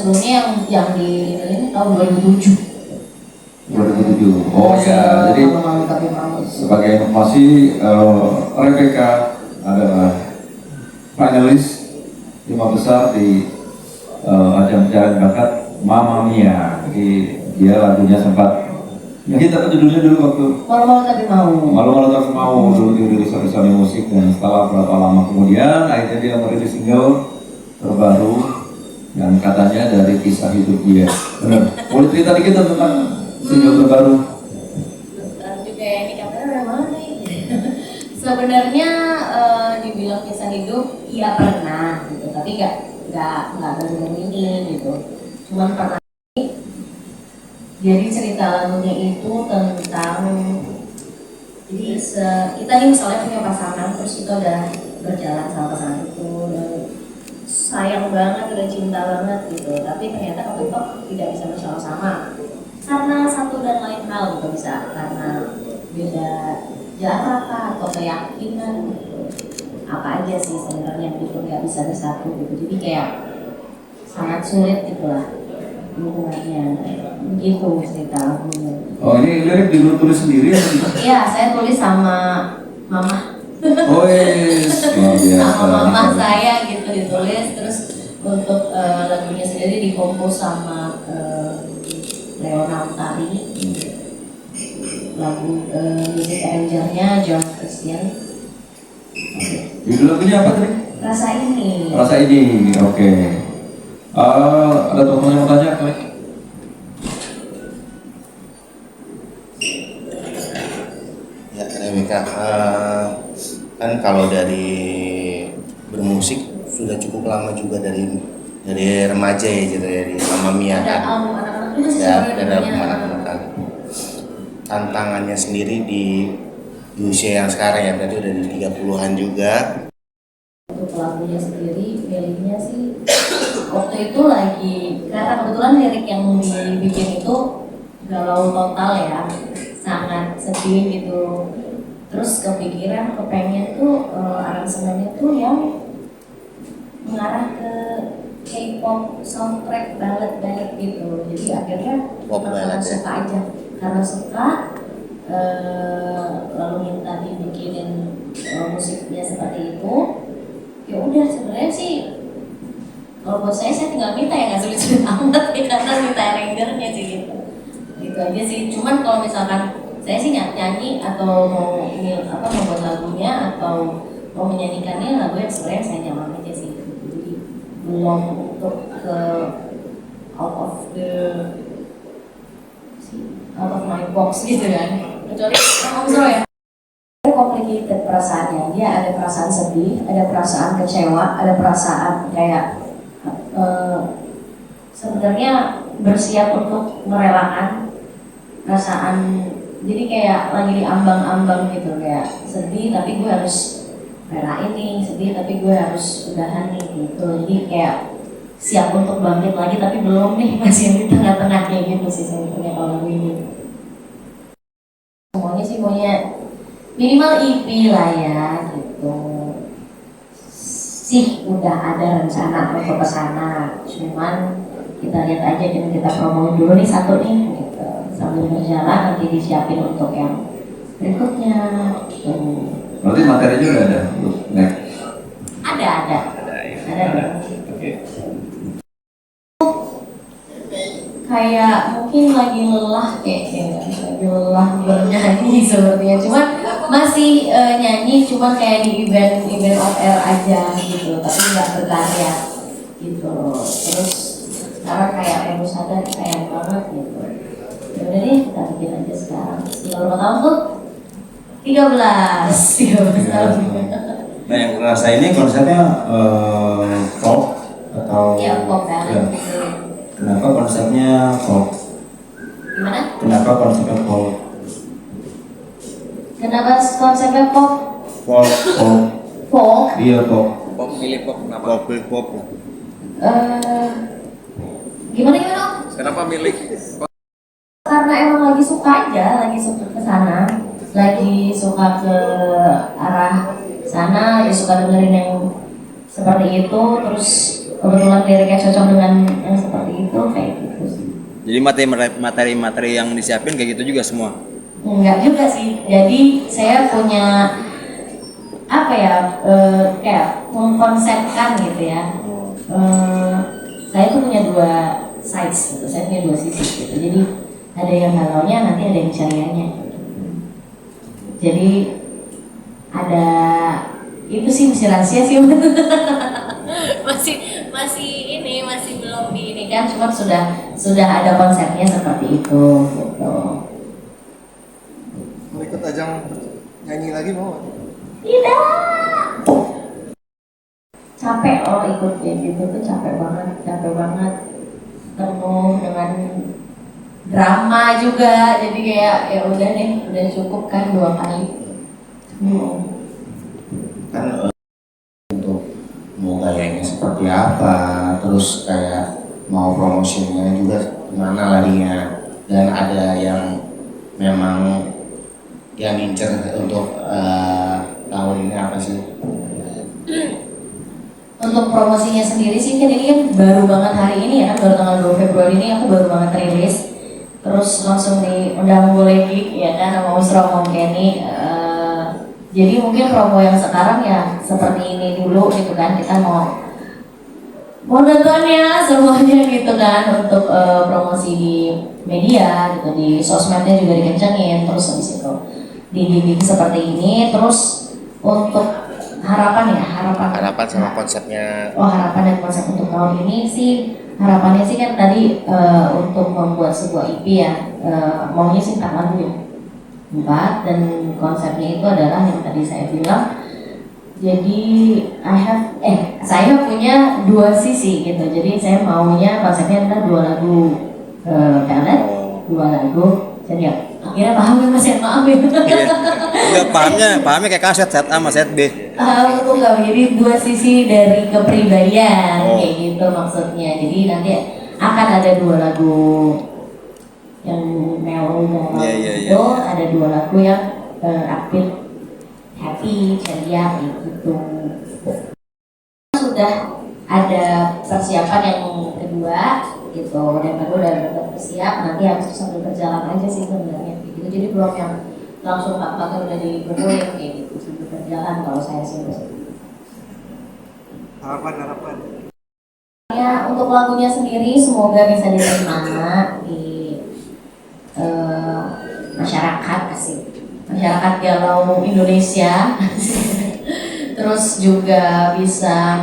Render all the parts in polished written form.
Sebelumnya yang di ini tahun 2007. 2007. Oh ya, jadi sebagai informasi, Rebecca adalah finalis 5 besar di ajang pencarian bakat Mamma Mia. Jadi dia lagunya sempat kita judulnya dulu waktu Malu-malu tapi mau. Malu-malu tapi mau dulu dirilis oleh Sony Musik, dan setelah berapa lama kemudian akhirnya dia merilis single terbaru yang katanya dari kisah hidup dia. Benar. Boleh cerita dikit tentang single terbaru? Juga ya, ini kamera udah mana nih? Sebenarnya dibilang kisah hidup, iya pernah gitu, tapi nggak baru ini gitu. Cuman pernah. Jadi cerita lagunya itu tentang, jadi kita nih misalnya punya pasangan, terus kita udah berjalan sama pasangan itu, dan sayang banget, udah cinta banget gitu, tapi ternyata kebentuk tidak bisa bersama-sama karena satu dan lain hal gitu, bisa karena beda jarak atau keyakinan gitu. Apa aja sih sebenarnya gitu, nggak bisa bersatu gitu, jadi kayak sangat sulit gitulah hubungannya, begitu cerita lagunya. Oh, ini lirik ditulis sendiri ya? Iya, saya tulis sama mama. Oh yes, luar biasa. Sama mama saya gitu ditulis, terus untuk lagunya sendiri dikompos sama Leona Utari, lagu music arrangernya John Christian. Judul lagunya apa tadi? Rasa Ini. Rasa Ini, oke. Ada teman yang mau tanya, Klik? Ya, Rebecca, kan kalau dari bermusik sudah cukup lama juga dari remaja ya gitu ya, di Mamma Mia Ada kan. album anak-anak juga sih Ya, sebenarnya ada namanya. anak-anak. Tantangannya sendiri di usia yang sekarang ya, berarti udah di 30-an juga. Untuk lagunya sendiri, liriknya sih waktu itu lagi, karena kebetulan lirik yang dibikin itu galau total ya, sangat sedih gitu. Terus kepikiran, kepengen tuh aransemennya tuh yang mengarah ke K-pop soundtrack ballad gitu. Jadi akhirnya Pop ballad ya. suka aja, karena suka lalu minta dibikinin musiknya seperti itu. Ya udah, sebenarnya sih kalau buat saya tinggal minta ya, nggak sulit-sulit amat ya, karena minta arrangernya sih gitu. Gitu aja sih. Cuman kalau misalkan saya sih nyanyi atau mau membuat lagunya atau mau menyanyikannya, lagu yang sebenarnya saya nyaman aja sih. Jadi belum untuk ke out of my box gitu kan. Kecuali Om Zro ya. Complicated perasaannya, dia ada perasaan sedih, ada perasaan kecewa, ada perasaan kayak sebenarnya bersiap untuk merelakan perasaan. Jadi kayak lagi di ambang-ambang gitu, kayak sedih tapi gue harus relain nih, sedih tapi gue harus udahan nih gitu. Jadi kayak siap untuk bangkit lagi tapi belum nih, masih yang di tengah-tengah kayak gitu sih sebenarnya kalau lagu ini. Semuanya sih maunya minimal EP lah ya gitu. Sih udah ada rencana untuk kesana, cuman kita lihat aja, kita promo dulu nih satu nih gitu. Sambil berjalan nanti disiapin untuk yang berikutnya gitu. Berarti materinya udah ada untuk next? Ada. Oke. Kayak mungkin lagi lelah lagi lelah bernyanyi sepertinya, cuman masih nyanyi, cuman kayak di event off air aja gitu, tapi nggak berkarya gitu. Terus sekarang kayak baru sadar sayang banget gitu. Ya udah deh, kita bikin aja sekarang. Berapa tahun tuh? 13 tahun. Nah, yang rasa ini konsepnya pop atau Ya pop ballad ya. gitu. Kenapa konsepnya pop? Gimana? Kenapa konsepnya pop? Kenapa konsepnya pop? Pop. Folk? Iya pop. Pop, pilih pop, kenapa? Pop. Gimana? Kenapa milih? Karena emang lagi suka aja, lagi suka ke sana, lagi suka ke arah sana, ya suka dengerin yang seperti itu. Terus kebetulan liriknya cocok dengan yang seperti itu kayak gitu sih. Jadi materi-materi yang disiapin kayak gitu juga semua. Enggak juga sih, jadi saya punya apa ya, kayak mengkonsepkan gitu ya. Saya tuh punya dua sides gitu, saya punya dua sisi gitu. Jadi ada yang galaunya, nanti ada yang cerianya. Jadi ada itu sih masih rahasia sih. masih belum di ini kan, cuma sudah ada konsepnya seperti itu gitu. Mau ikut ajang nyanyi lagi mau? Tidak. Capek loh ikut kayak gitu tuh, capek banget. Penuh dengan drama juga, jadi kayak ya udah deh, udah cukup kan 2 kali. Kan untuk mau gayanya seperti apa, terus kayak mau promosinya juga gimana larinya, dan ada yang memang yang ngincer untuk tahun ini apa sih? Untuk promosinya sendiri sih kan ini kan baru banget hari ini ya kan, baru tanggal 2 Februari ini aku baru banget rilis, terus langsung diundang boleh ya kan sama Usra Om Kenny. Jadi mungkin promo yang sekarang ya seperti ini dulu gitu kan, kita mau nonton ya semuanya gitu kan, untuk promosi di media gitu, di sosmednya juga dikencengin, terus habis itu dibimbing seperti ini. Terus untuk harapan Sama konsepnya. harapan dan konsep untuk tahun ini sih, harapannya sih kan tadi untuk membuat sebuah EP ya, maunya sih 4 lagu ya, 4, dan konsepnya itu adalah yang tadi saya bilang. Jadi saya punya 2 sisi gitu, jadi saya maunya konsepnya adalah 2 lagu pelet, 2 lagu jadi akhirnya paham ya Mas ya, maaf ya. Enggak, pahamnya kayak kaset set A sama set B. Aku nggak, jadi 2 sisi dari kepribadian kayak gitu maksudnya. Jadi nanti akan ada 2 lagu yang mellow itu, ada 2 lagu yang upbeat, happy, ceria kayak gitu. Sudah ada persiapan yang kedua gitu, dan baru udah bersiap, nanti habis itu sambil berjalan aja sih sebenarnya gitu. Jadi belum yang langsung pak udah dibenerin kayak gitu, sambil berjalan kalau saya sih. Harapan. Ya untuk lagunya sendiri semoga bisa diterima di masyarakat masyarakat galau Indonesia. Terus juga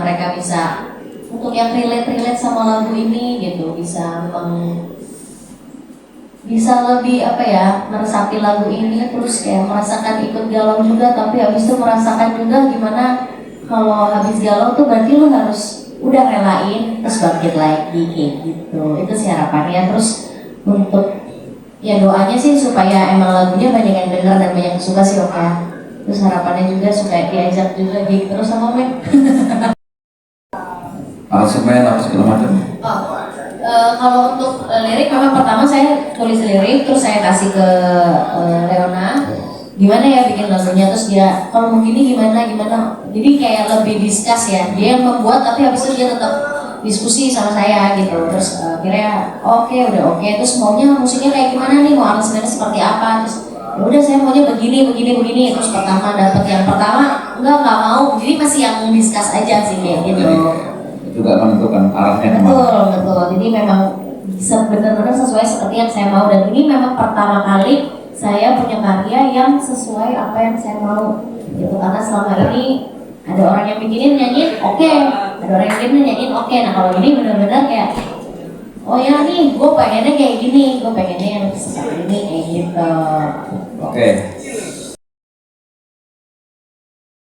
mereka bisa untuk yang relate sama lagu ini gitu, bisa lebih meresapi lagu ini, terus kayak merasakan ikut galau juga, tapi habis itu merasakan juga gimana kalau habis galau tuh berarti lu harus udah relain terus bangkit lagi kayak gitu. Itu sih harapannya. Terus untuk ya doanya sih supaya emang lagunya banyak yang dengar dan banyak yang suka sih ya. Terus harapannya juga supaya diajak juga gig terus sama men. Aransemen apa segala macam. Kalau untuk lirik memang pertama saya tulis lirik, terus saya kasih ke Leona, gimana ya bikin lagunya, terus dia kalau mau gini gimana, jadi kayak lebih discuss ya, dia yang membuat tapi habis itu dia tetap diskusi sama saya gitu. Terus akhirnya udah oke, terus maunya musiknya kayak gimana nih, mau aransemennya seperti apa, terus ya udah saya maunya begini, terus pertama enggak mau, jadi masih yang discuss aja sih kayak gitu. Juga menentukan arahnya kemana. Betul. Jadi memang benar-benar sesuai seperti yang saya mau, dan ini memang pertama kali saya punya karya yang sesuai apa yang saya mau gitu, karena selama ini ada orang yang bikinin nyanyiin oke, ada orang yang bikinin nyanyiin oke. Nah kalau ini benar-benar kayak oh ya nih gue pengennya kayak gini, gue pengennya yang seperti ini kayak gitu. Oke.